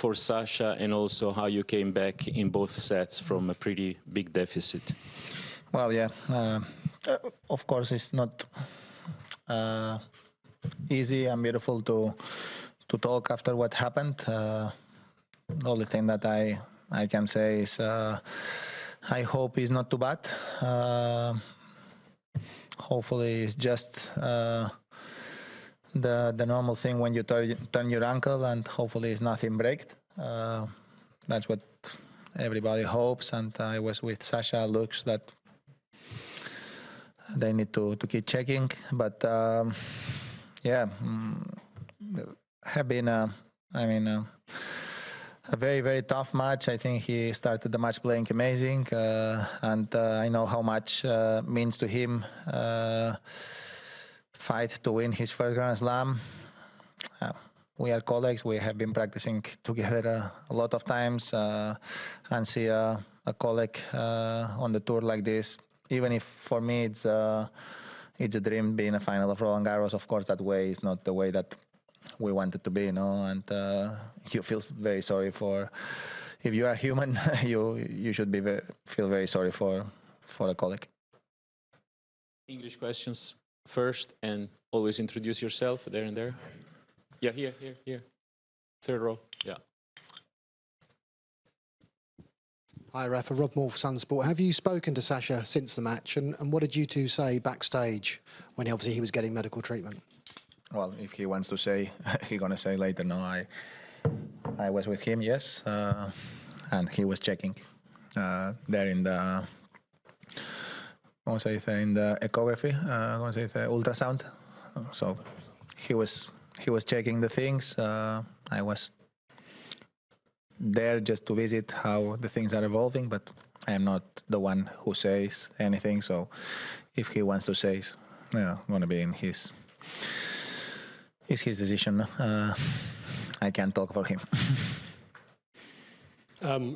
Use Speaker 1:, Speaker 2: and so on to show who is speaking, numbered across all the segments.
Speaker 1: for Sasha, and also how you came back in both sets from a pretty big deficit?
Speaker 2: Well, yeah, of course it's not easy and beautiful to talk after what happened. The only thing that I can say is I hope it's not too bad. Hopefully it's just the normal thing when you turn your ankle, and hopefully it's nothing break. That's what everybody hopes, and I was with Sasha. Looks that they need to keep checking, but yeah, have been a very, very tough match. I think he started the match playing amazing, and I know how much means to him fight to win his first Grand Slam. We are colleagues. We have been practicing together a lot of times, and see a colleague on the tour like this. Even if for me it's a dream being a final of Roland Garros. Of course, that way is not the way that we want it to be, and you feel very sorry for. If you are human, you should feel very sorry for a colleague.
Speaker 1: English questions first, and always introduce yourself there and there. Yeah, here. Third row, yeah.
Speaker 3: Hi, Rafa. Rob Moore for Sunsport. Have you spoken to Sasha since the match, and what did you two say backstage when obviously he was getting medical treatment?
Speaker 2: Well, if he wants to say, he's gonna say later. No, I was with him, yes, and he was checking there in the, in the ecography, ultrasound. So he was checking the things. I was there just to visit how the things are evolving, but I am not the one who says anything. So if he wants to say, going to be in his decision. I can't talk for him.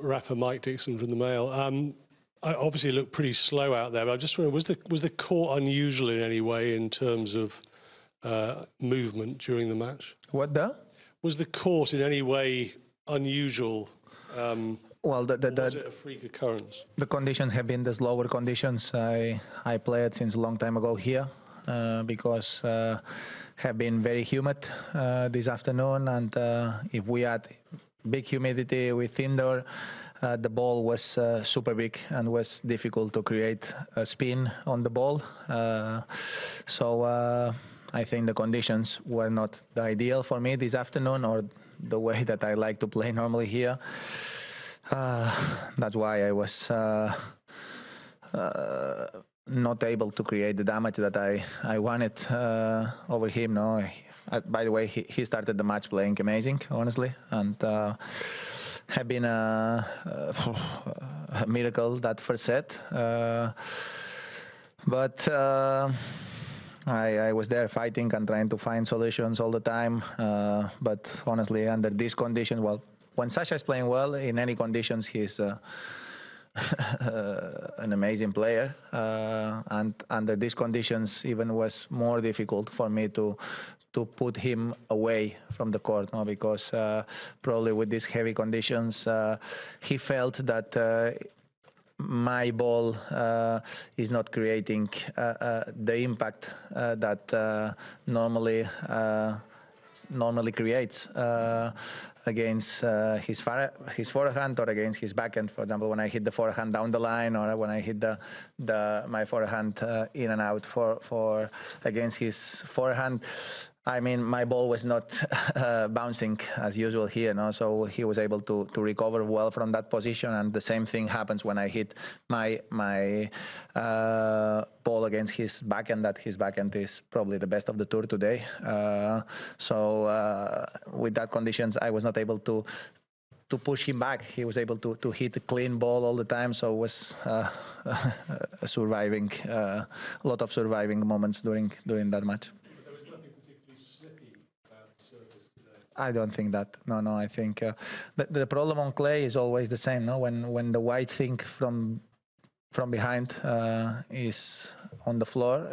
Speaker 4: Rafa, Mike Dixon from the Mail. I obviously looked pretty slow out there, but I just wondering, was the court unusual in any way in terms of movement during the match?
Speaker 2: Was
Speaker 4: the court in any way unusual?
Speaker 2: Well,
Speaker 4: was it a freak occurrence?
Speaker 2: The conditions have been the slower conditions. I played since a long time ago here because have been very humid this afternoon, and if we had big humidity with indoor, the ball was super big and was difficult to create a spin on the ball. So I think the conditions were not the ideal for me this afternoon, or the way that I like to play normally here. That's why I was not able to create the damage that I wanted over him. No, by the way, he started the match playing amazing, honestly, and have been a miracle that first set. But I was there fighting and trying to find solutions all the time. But honestly, under these conditions, well, when Sasha is playing well in any conditions, he's an amazing player. And under these conditions, even was more difficult for me to put him away from the court, no? Because probably with these heavy conditions, he felt that my ball is not creating the impact that normally creates against his forehand or against his backhand. For example, when I hit the forehand down the line, or when I hit my forehand in and out for against his forehand, I mean, my ball was not bouncing as usual here, no? So he was able to recover well from that position, and the same thing happens when I hit my ball against his backhand. That his backhand is probably the best of the tour today. So with that conditions, I was not able to push him back. He was able to hit a clean ball all the time. So it was a lot of surviving moments during that match. I don't think that. No. I think the problem on clay is always the same. No, when the white thing from behind is on the floor,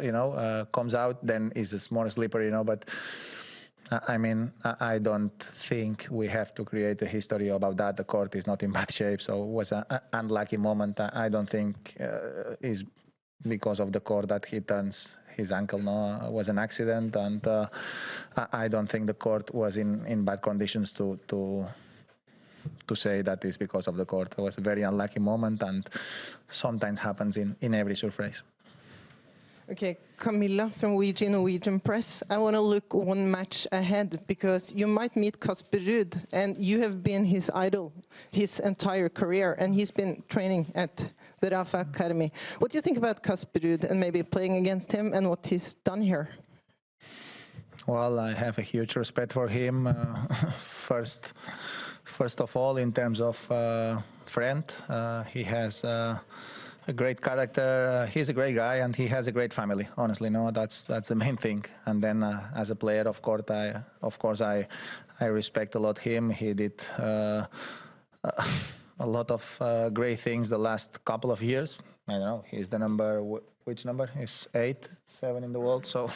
Speaker 2: comes out, then it's more slippery. But I mean, I don't think we have to create a history about that. The court is not in bad shape, so it was an unlucky moment. I don't think it's because of the court that he turns his ankle. No, it was an accident, and I don't think the court was in bad conditions to say that is because of the court. It was a very unlucky moment, and sometimes happens in every surface.
Speaker 5: Okay, Camilla from Norwegian Press. I want to look one match ahead because you might meet Casper Ruud, and you have been his idol his entire career, and he's been training at the Rafa Academy. What do you think about Casper Ruud and maybe playing against him and what he's done here?
Speaker 2: Well, I have a huge respect for him. First of all, in terms of friend, he has a great character. He's a great guy, and he has a great family. Honestly, no, that's the main thing. And then, as a player, of course, I respect a lot him. He did a lot of great things the last couple of years. I don't know. He's the number. Which number? He's 8, 7 in the world. So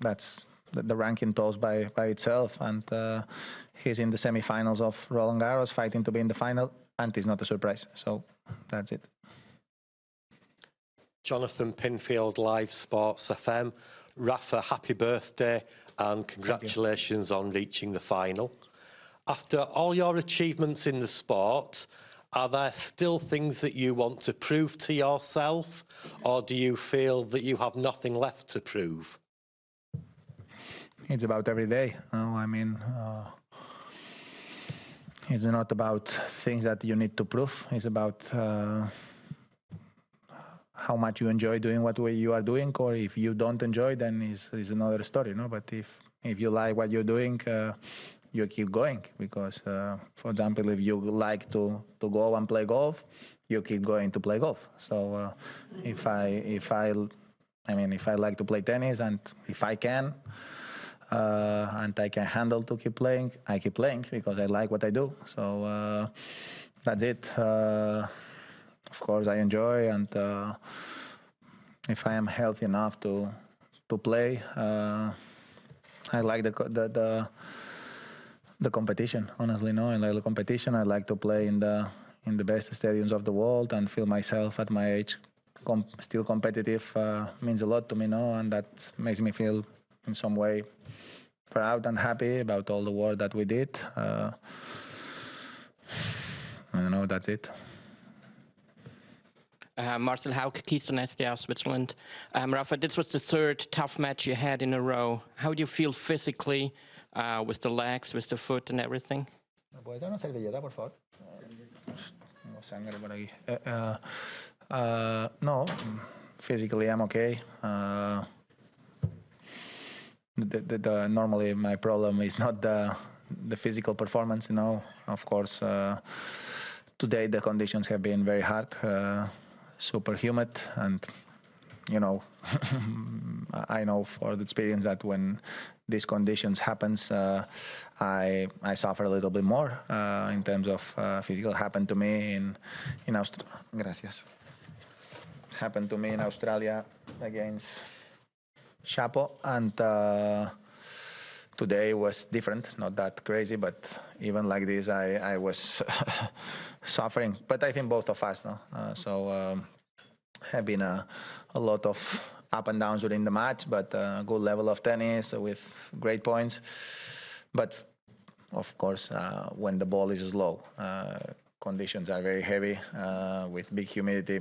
Speaker 2: that's the ranking tells by itself. And he's in the semifinals of Roland Garros, fighting to be in the final, and it's not a surprise. So that's it.
Speaker 6: Jonathan Pinfield, Live Sports FM. Rafa, happy birthday and congratulations on reaching the final. After all your achievements in the sport, are there still things that you want to prove to yourself, or do you feel that you have nothing left to prove?
Speaker 2: It's about every day. I mean, it's not about things that you need to prove. It's about how much you enjoy doing what you are doing, or if you don't enjoy, then it's another story, no? But if you like what you're doing, you keep going, because, for example, if you like to go and play golf, you keep going to play golf. So if I like to play tennis, and if I can, and I can handle to keep playing, I keep playing because I like what I do. So that's it. Of course, I enjoy, and if I am healthy enough to play, I like the competition. Honestly, no, I like the competition. I like to play in the best stadiums of the world and feel myself at my age still competitive. Means a lot to me, no, and that makes me feel in some way proud and happy about all the work that we did. I don't know, that's it.
Speaker 7: Marcel Hauck, Keystone SDR, Switzerland. Rafa, this was the third tough match you had in a row. How do you feel physically with the legs, with the foot and everything?
Speaker 2: ¿Puedes dar una servilleta, por favor? Tengo sangre por aquí. No, physically I'm okay. Normally my problem is not the physical performance, you know. Of course, today the conditions have been very hard, super humid, and you know, I know for the experience that when these conditions happens, I suffer a little bit more in terms of physical. Happened to me in Australia. Gracias. Happened to me in Australia against Chapo, and today was different, not that crazy, but even like this, I was suffering. But I think both of us, no? So have been a lot of up and downs during the match, but a good level of tennis with great points. But of course, when the ball is slow, conditions are very heavy with big humidity,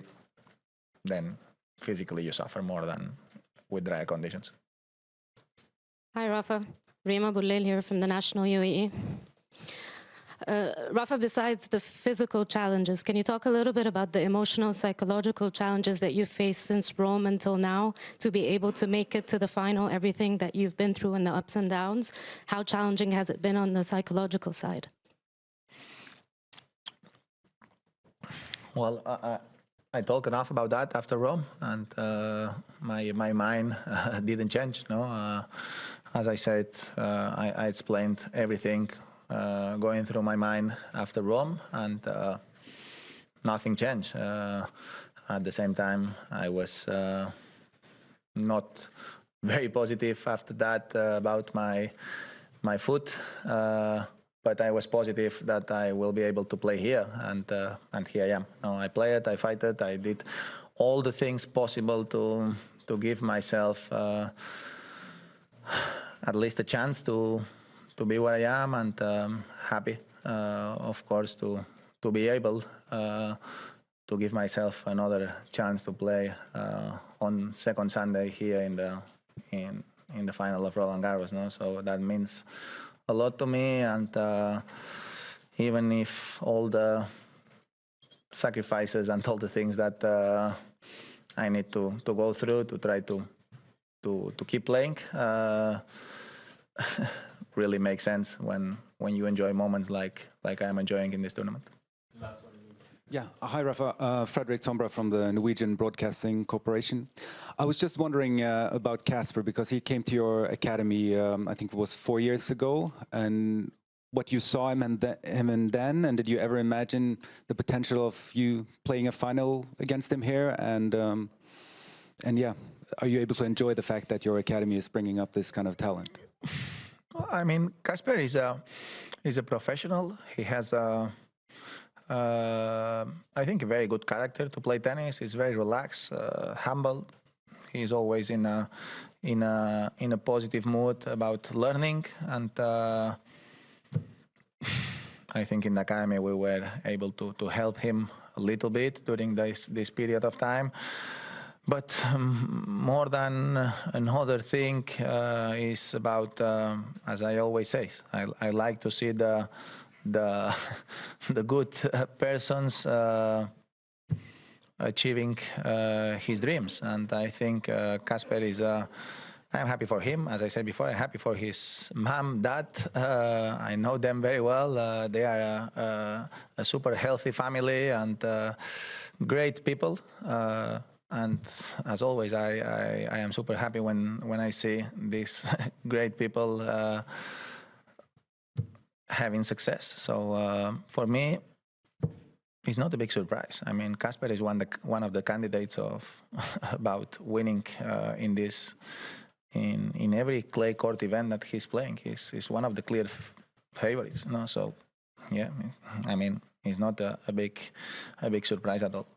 Speaker 2: then physically you suffer more than with drier conditions.
Speaker 8: Hi, Rafa. Rima Boulel here from the National UAE. Rafa, besides the physical challenges, can you talk a little bit about the emotional, psychological challenges that you've faced since Rome until now to be able to make it to the final, everything that you've been through and the ups and downs? How challenging has it been on the psychological side?
Speaker 2: Well, I talked enough about that after Rome, and my mind didn't change. No, as I said, I explained everything going through my mind after Rome, and nothing changed. At the same time, I was not very positive after that about my foot. But I was positive that I will be able to play here, and here I am. No, I played, I fighted, I did all the things possible to give myself at least a chance to be where I am, and happy, of course, to be able to give myself another chance to play on second Sunday here in the final of Roland Garros. No, so that means a lot to me, and even if all the sacrifices and all the things that I need to go through to try to keep playing, really makes sense when you enjoy moments like I'm enjoying in this tournament.
Speaker 9: Yeah, hi Rafa, Fredrik Tombra from the Norwegian Broadcasting Corporation. I was just wondering about Casper, because he came to your academy, I think it was 4 years ago, and what you saw him and then, and did you ever imagine the potential of you playing a final against him here? And yeah, are you able to enjoy the fact that your academy is bringing up this kind of talent?
Speaker 2: Well, I mean, Casper is a professional. He has I think a very good character to play tennis. He's very relaxed, humble. He's always in a positive mood about learning, and I think in the academy we were able to help him a little bit during this period of time. But more than another thing is about, as I always say, I like to see the good persons achieving his dreams, and I think Casper is. I'm happy for him, as I said before. I'm happy for his mom, dad. I know them very well. They are a super healthy family and great people. And as always, I am super happy when I see these great people having success. So for me, it's not a big surprise. I mean, Casper is one of the candidates about winning in every clay court event that he's playing. He's one of the clear favorites. No, so yeah, I mean, it's not a big surprise at all.